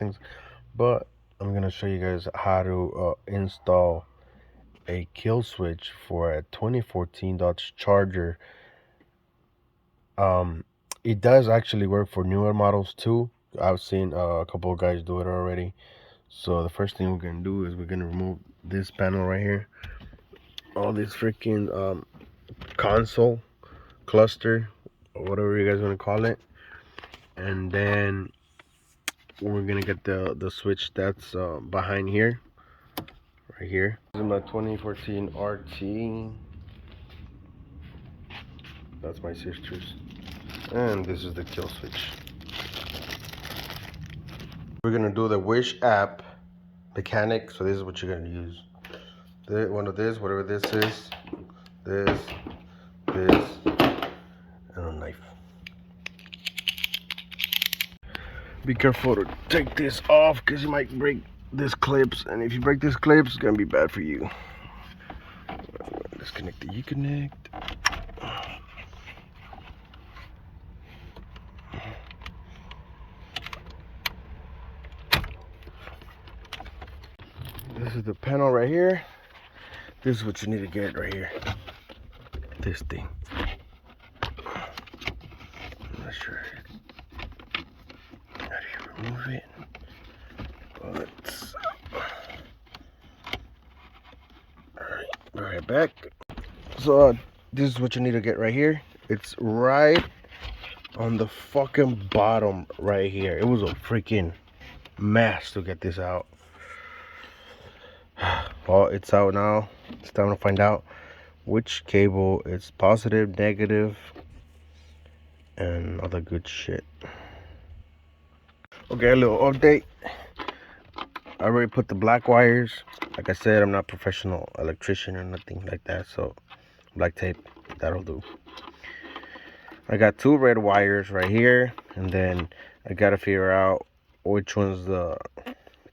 things, but I'm gonna show you guys how to install a kill switch for a 2014 Dodge Charger. It does actually work for newer models too. I've seen a couple of guys do it already. So the first thing we're gonna do is we're gonna remove this panel right here, all this freaking console cluster, or whatever you guys want to call it, and then we're gonna get the switch that's behind here, right here. This is my 2014 RT. That's my sister's, and this is the kill switch. We're gonna do the Wish app mechanic. So this is what you're gonna use. One of this, whatever this is, this, and a knife. Be careful to take this off because you might break this clips, and if you break this clips, it's gonna be bad for you. Disconnect the U-connect. This is the panel right here. This is what you need to get right here. This thing. I'm not sure how to remove it, but alright, back. So this is what you need to get right here. It's right on the fucking bottom right here. It was a freaking mess to get this out. Well, it's out now. It's time to find out which cable is positive, negative, and all the good shit. Okay, a little update. I already put the black wires. Like I said, I'm not a professional electrician or nothing like that, so black tape, that'll do. I got 2 red wires right here, and then I gotta figure out which one's the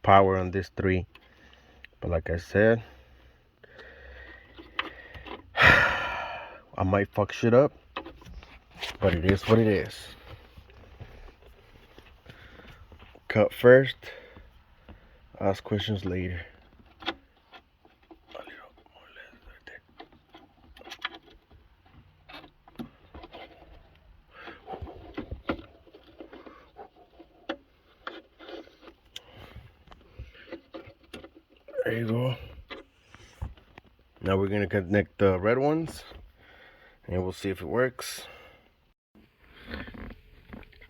power on this 3. But like I said, I might fuck shit up, but it is what it is. Cut first, ask questions later. There you go. Now we're gonna connect the red ones, and we'll see if it works.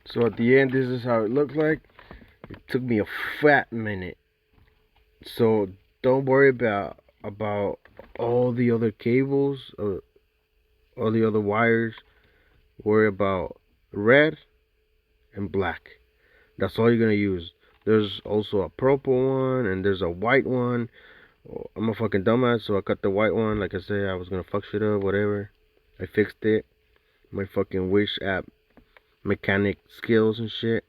So at the end, this is how it looked like. It took me a fat minute. So don't worry about all the other cables, all the other wires. Worry about red and black. That's all you're gonna use. There's also a purple one and there's a white one. I'm a fucking dumbass, so I cut the white one. Like I said, I was gonna fuck shit up, whatever. I fixed it. My fucking Wish app mechanic skills and shit.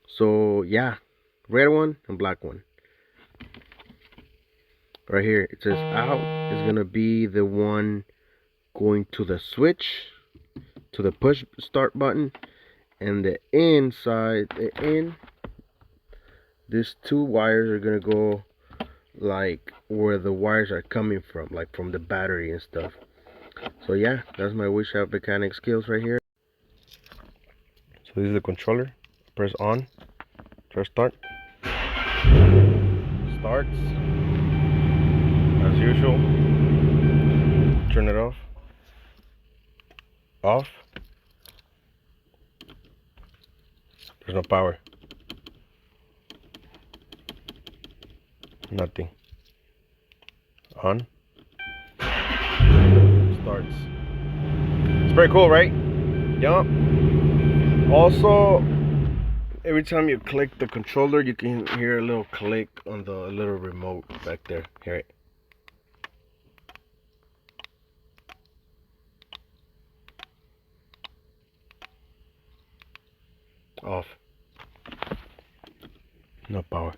So yeah, red one and black one. Right here, it says out is gonna be the one going to the switch, to the push start button, and the inside, these 2 wires are gonna go like where the wires are coming from, like from the battery and stuff. So yeah, that's my Wish app mechanic skills right here. So this is the controller. Press on, press start. Starts as usual. Turn it off. Off. There's no power. Nothing. On. Starts. It's pretty cool, right? Yup. Also, every time you click the controller, you can hear a little click on the little remote back there. Hear it. Off. No power.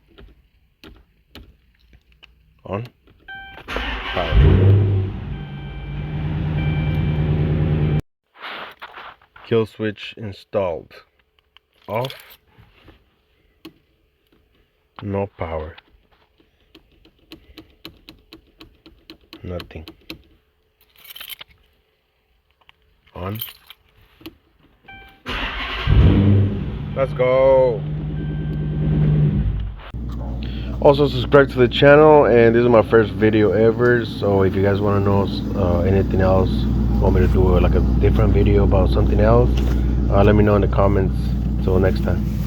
On. Power. Kill switch installed. Off. No power. Nothing. On. Let's go. Also subscribe to the channel, and this is my first video ever, so if you guys want to know anything else, want me to do like a different video about something else, let me know in the comments. Till next time.